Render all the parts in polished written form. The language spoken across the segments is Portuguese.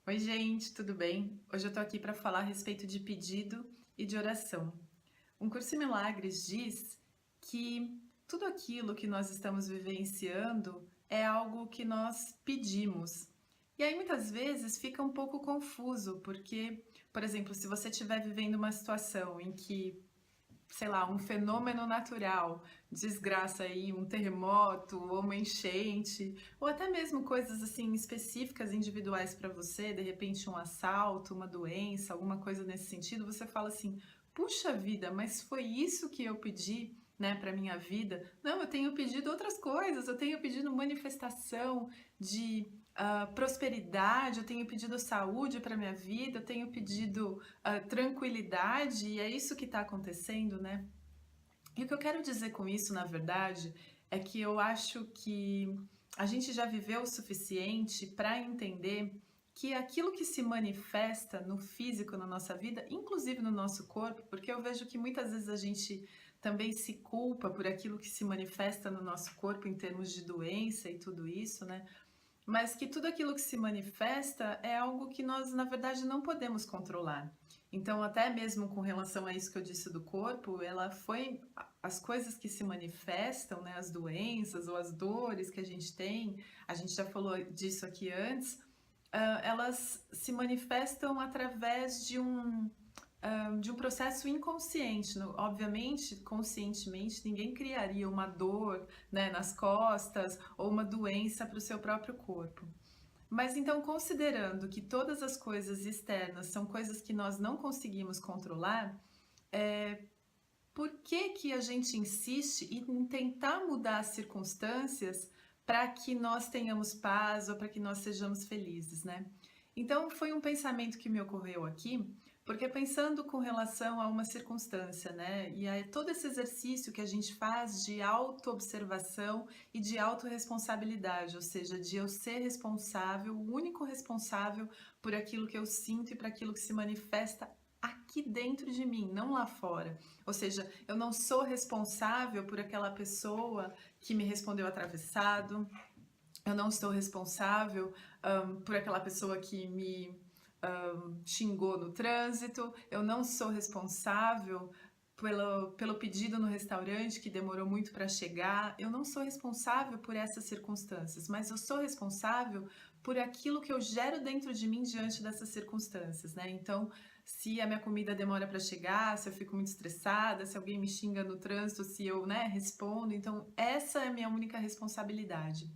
Oi, gente, tudo bem? Hoje eu tô aqui para falar a respeito de pedido e de oração. Um Curso em Milagres diz que tudo aquilo que nós estamos vivenciando é algo que nós pedimos. E aí muitas vezes fica um pouco confuso, porque, por exemplo, se você estiver vivendo uma situação em que sei lá, um fenômeno natural, desgraça aí, um terremoto ou uma enchente, ou até mesmo coisas assim específicas, individuais para você, de repente um assalto, uma doença, alguma coisa nesse sentido, você fala assim: "Puxa vida, mas foi isso que eu pedi?" Né, para minha vida. Não, eu tenho pedido outras coisas, eu tenho pedido manifestação de prosperidade, eu tenho pedido saúde para minha vida, eu tenho pedido tranquilidade, e é isso que está acontecendo, né? E o que eu quero dizer com isso, na verdade, é que eu acho que a gente já viveu o suficiente para entender que aquilo que se manifesta no físico na nossa vida, inclusive no nosso corpo, porque eu vejo que muitas vezes a gente também se culpa por aquilo que se manifesta no nosso corpo em termos de doença e tudo isso, né? Mas que tudo aquilo que se manifesta é algo que nós, na verdade, não podemos controlar. Então, até mesmo com relação a isso que eu disse do corpo, ela foi as coisas que se manifestam, né, as doenças ou as dores que a gente já falou disso aqui antes, elas se manifestam através de um processo inconsciente. Obviamente, conscientemente, ninguém criaria uma dor, né, nas costas ou uma doença para o seu próprio corpo. Mas então, considerando que todas as coisas externas são coisas que nós não conseguimos controlar, por que que a gente insiste em tentar mudar as circunstâncias para que nós tenhamos paz ou para que nós sejamos felizes, né? Então, foi um pensamento que me ocorreu aqui, porque pensando com relação a uma circunstância, né? E aí todo esse exercício que a gente faz de autoobservação e de autorresponsabilidade, ou seja, de eu ser responsável, o único responsável por aquilo que eu sinto e para aquilo que se manifesta aqui dentro de mim, não lá fora. Ou seja, eu não sou responsável por aquela pessoa que me respondeu atravessado, eu não estou responsável por aquela pessoa que me xingou no trânsito, eu não sou responsável pelo pedido no restaurante que demorou muito para chegar, eu não sou responsável por essas circunstâncias, mas eu sou responsável por aquilo que eu gero dentro de mim diante dessas circunstâncias, né? Então, se a minha comida demora para chegar, se eu fico muito estressada, se alguém me xinga no trânsito, se eu, né, respondo, então essa é a minha única responsabilidade.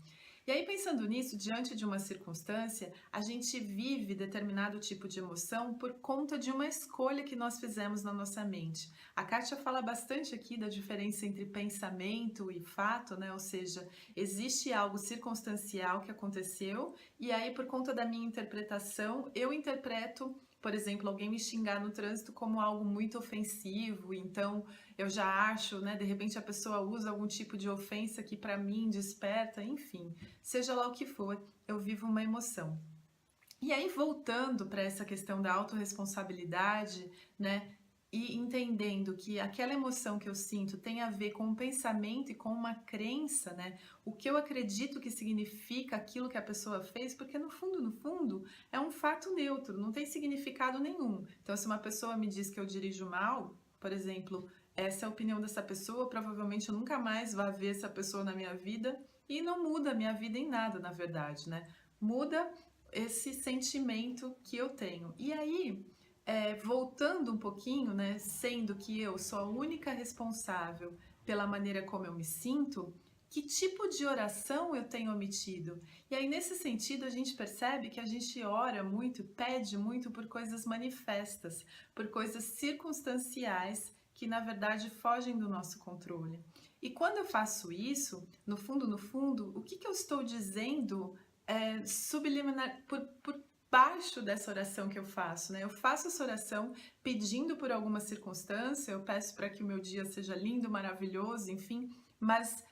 E aí, pensando nisso, diante de uma circunstância, a gente vive determinado tipo de emoção por conta de uma escolha que nós fizemos na nossa mente. A Kátia fala bastante aqui da diferença entre pensamento e fato, né? Ou seja, existe algo circunstancial que aconteceu, e aí, por conta da minha interpretação, eu interpreto, por exemplo, alguém me xingar no trânsito como algo muito ofensivo, então eu já acho, né, de repente a pessoa usa algum tipo de ofensa que para mim desperta, enfim, seja lá o que for, eu vivo uma emoção. E aí, voltando para essa questão da autorresponsabilidade, né? E entendendo que aquela emoção que eu sinto tem a ver com um pensamento e com uma crença, né? O que eu acredito que significa aquilo que a pessoa fez, porque no fundo, é um fato neutro, não tem significado nenhum. Então, se uma pessoa me diz que eu dirijo mal, por exemplo, essa é a opinião dessa pessoa, provavelmente eu nunca mais vá ver essa pessoa na minha vida e não muda a minha vida em nada, na verdade, né? Muda esse sentimento que eu tenho. E aí, voltando um pouquinho, né, sendo que eu sou a única responsável pela maneira como eu me sinto, que tipo de oração eu tenho omitido? E aí, nesse sentido, a gente percebe que a gente ora muito, pede muito por coisas manifestas, por coisas circunstanciais que, na verdade, fogem do nosso controle. E quando eu faço isso, no fundo, o que, que eu estou dizendo subliminar, por baixo dessa oração que eu faço, né? Eu faço essa oração pedindo por alguma circunstância, eu peço para que o meu dia seja lindo, maravilhoso, enfim, mas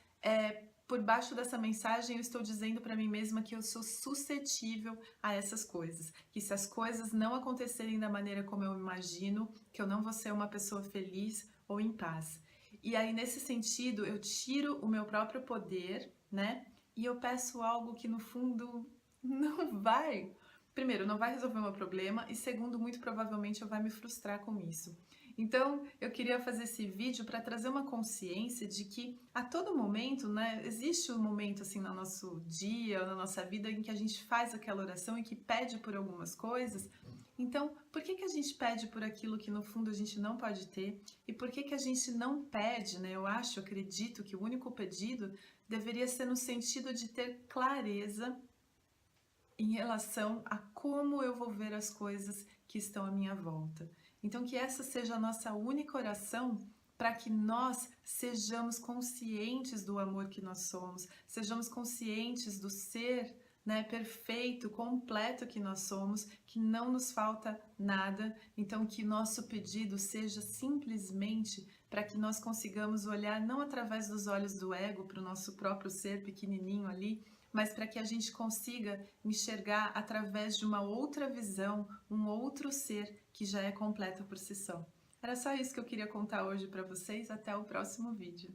por baixo dessa mensagem eu estou dizendo para mim mesma que eu sou suscetível a essas coisas, que se as coisas não acontecerem da maneira como eu imagino, que eu não vou ser uma pessoa feliz ou em paz. E aí, nesse sentido, eu tiro o meu próprio poder, né? E eu peço algo que no fundo não vai primeiro, não vai resolver o meu problema e segundo, muito provavelmente eu vai me frustrar com isso. Então, eu queria fazer esse vídeo para trazer uma consciência de que a todo momento, né, existe um momento assim no nosso dia, na nossa vida em que a gente faz aquela oração e que pede por algumas coisas. Então, por que que a gente pede por aquilo que no fundo a gente não pode ter? E por que que a gente não pede, né? Eu acho, acredito que o único pedido deveria ser no sentido de ter clareza em relação a como eu vou ver as coisas que estão à minha volta. Então, que essa seja a nossa única oração para que nós sejamos conscientes do amor que nós somos, sejamos conscientes do ser, né, perfeito, completo que nós somos, que não nos falta nada. Então, que nosso pedido seja simplesmente para que nós consigamos olhar não através dos olhos do ego para o nosso próprio ser pequenininho ali, mas para que a gente consiga enxergar através de uma outra visão, um outro ser que já é completo por si só. Era só isso que eu queria contar hoje para vocês. Até o próximo vídeo.